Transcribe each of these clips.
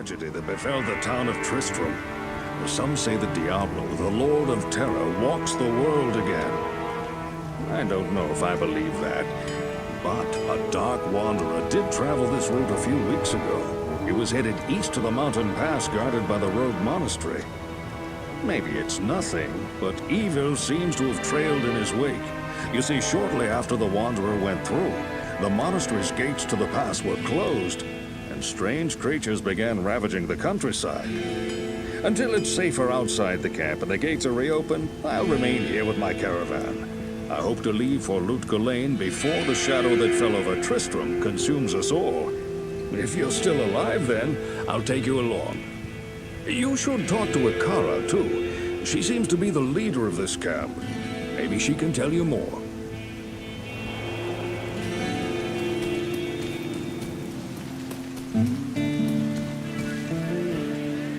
tragedy that befell the town of Tristram. Some say that Diablo, the Lord of Terror, walks the world again. I don't know if I believe that, but a dark wanderer did travel this route a few weeks ago. He was headed east to the mountain pass guarded by the rogue monastery. Maybe it's nothing, but evil seems to have trailed in his wake. You see, shortly after the wanderer went through, the monastery's gates to the pass were closed, and strange creatures began ravaging the countryside. Until it's safer outside the camp and the gates are reopened, I'll remain here with my caravan. I hope to leave for Lane before the shadow that fell over Tristram consumes us all. If you're still alive then, I'll take you along. You should talk to Ikara, too. She seems to be the leader of this camp. Maybe she can tell you more.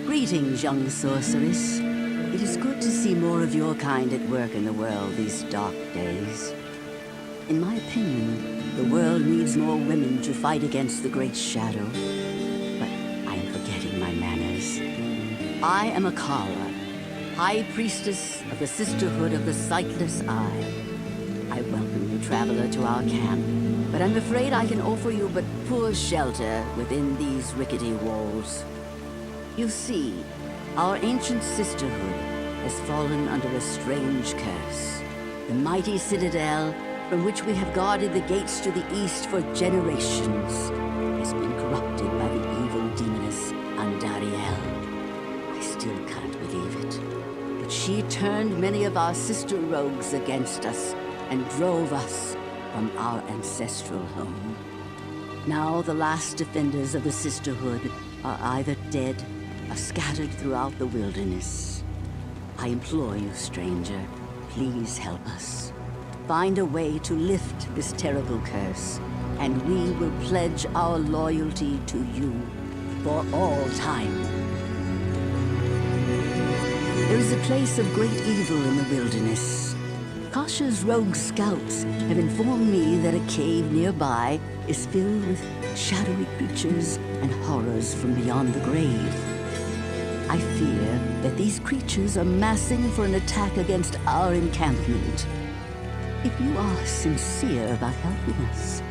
Greetings, young sorceress. It is good to see more of your kind at work in the world these dark days. In my opinion, the world needs more women to fight against the Great Shadow. But I am forgetting my manners. I am Akara, High Priestess of the Sisterhood of the Sightless Eye. I welcome you, traveler, to our camp, but I'm afraid I can offer you but poor shelter within these rickety walls. You see, our ancient sisterhood has fallen under a strange curse. The mighty citadel, from which we have guarded the gates to the east for generations, has been corrupted by the evil demoness Andariel. I still can't believe it. But she turned many of our sister rogues against us and drove us from our ancestral home. Now the last defenders of the sisterhood are either dead or scattered throughout the wilderness. I implore you, stranger, please help us. Find a way to lift this terrible curse, and we will pledge our loyalty to you for all time. There is a place of great evil in the wilderness. Kasha's rogue scouts have informed me that a cave nearby is filled with shadowy creatures and horrors from beyond the grave. I fear that these creatures are massing for an attack against our encampment. If you are sincere about helping us,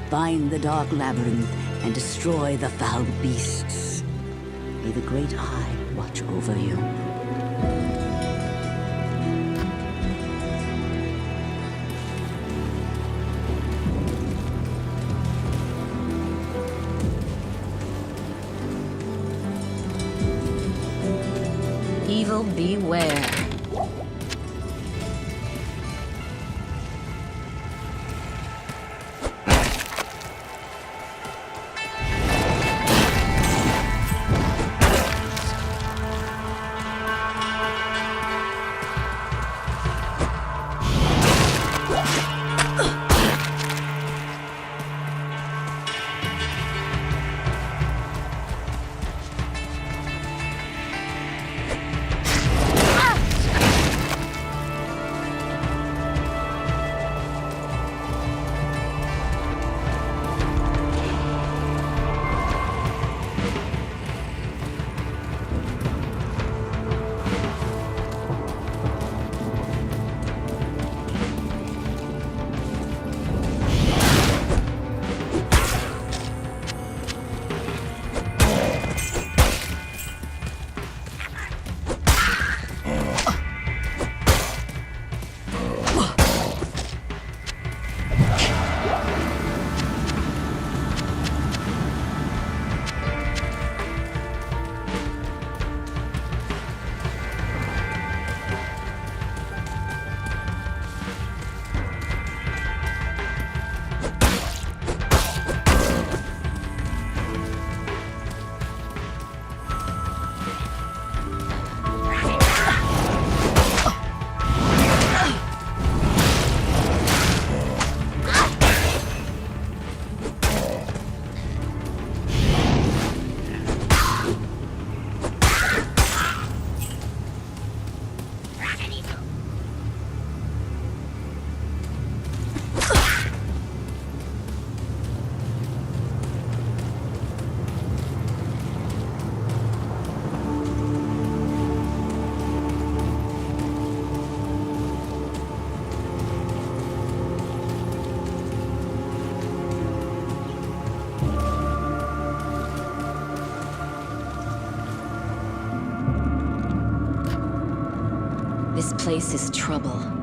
find the dark labyrinth and destroy the foul beasts. May the Great Eye watch over you. Evil beware. place is trouble.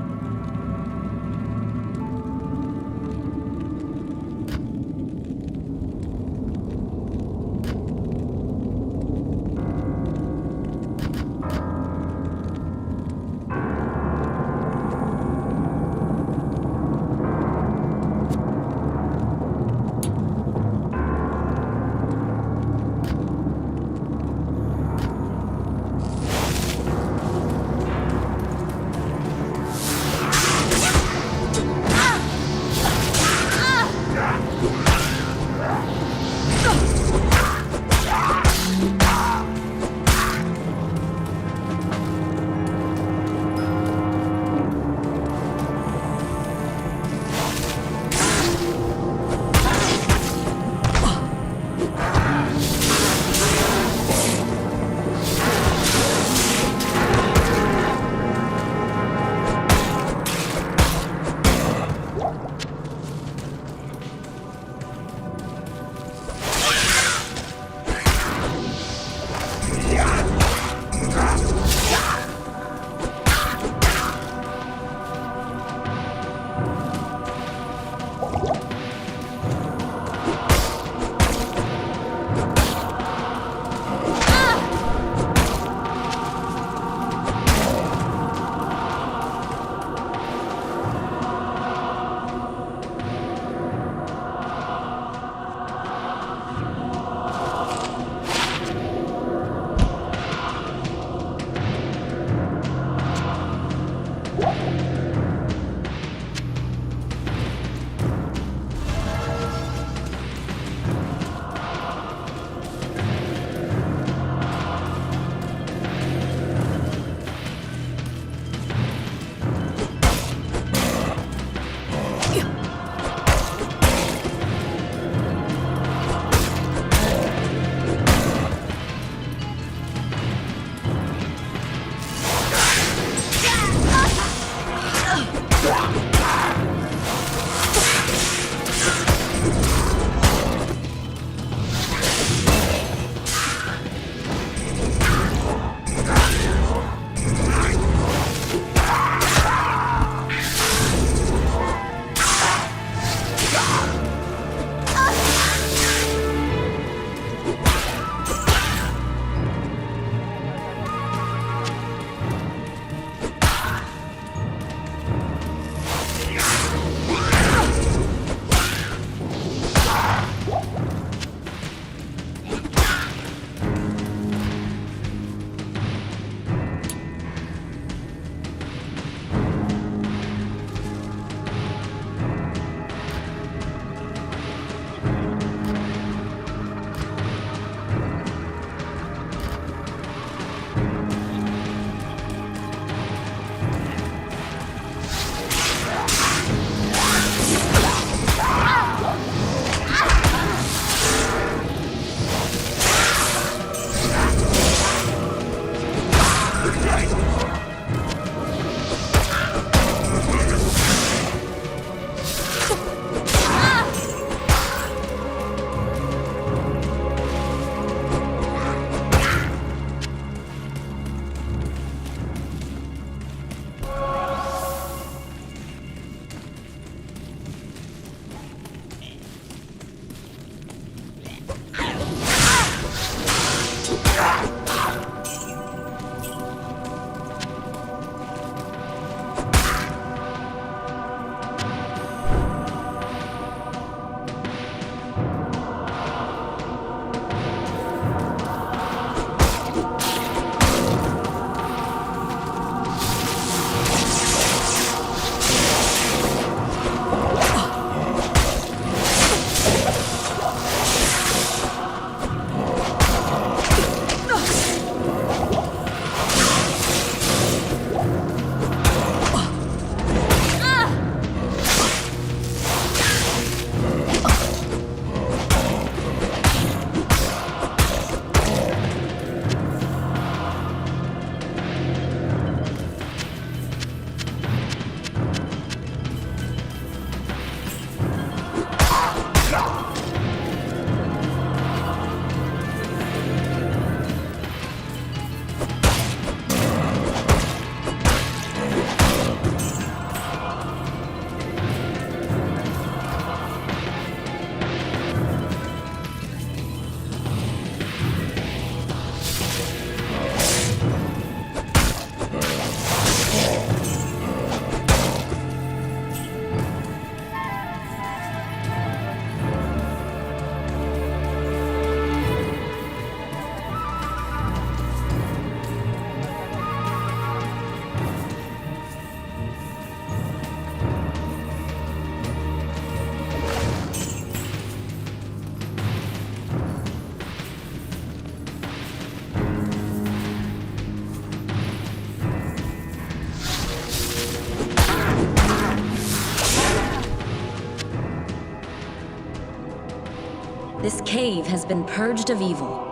This cave has been purged of evil.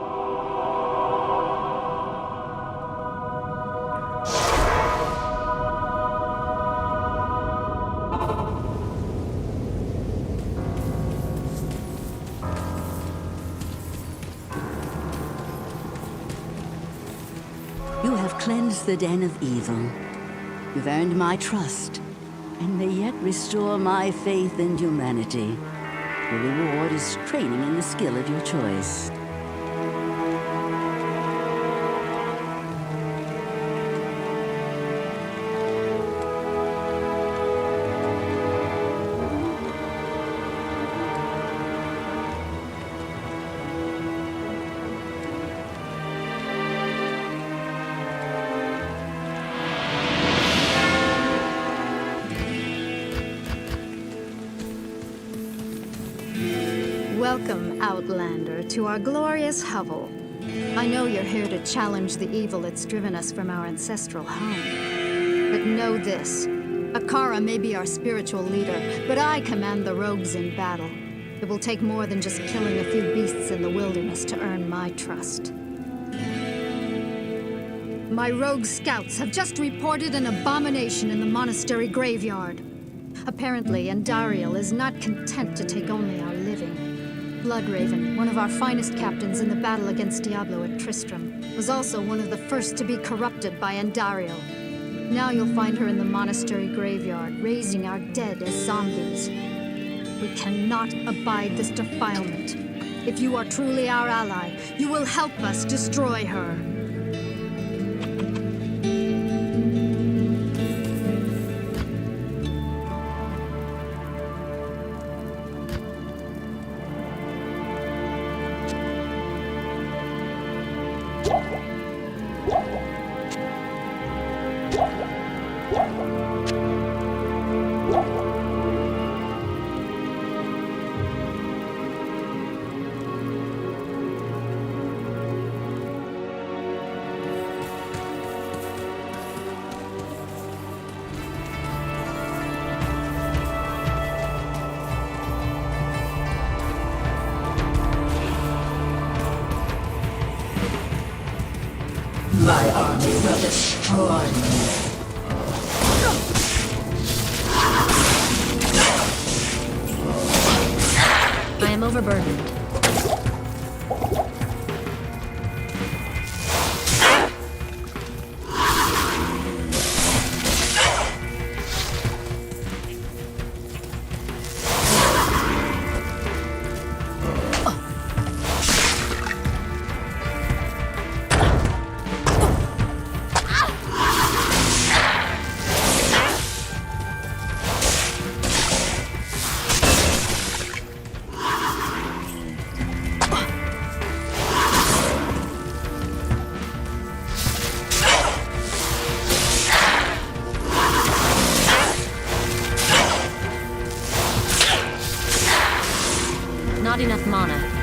You have cleansed the den of evil. You've earned my trust, and may yet restore my faith in humanity. The reward is training in the skill of your choice. Welcome, Outlander, to our glorious hovel. I know you're here to challenge the evil that's driven us from our ancestral home. But know this. Akara may be our spiritual leader, but I command the rogues in battle. It will take more than just killing a few beasts in the wilderness to earn my trust. My rogue scouts have just reported an abomination in the monastery graveyard. Apparently, Andariel is not content to take only our living. Bloodraven, one of our finest captains in the battle against Diablo at Tristram, was also one of the first to be corrupted by Andariel. Now you'll find her in the monastery graveyard, raising our dead as zombies. We cannot abide this defilement. If you are truly our ally, you will help us destroy her. My army will destroy you. I am overburdened. Not enough mana.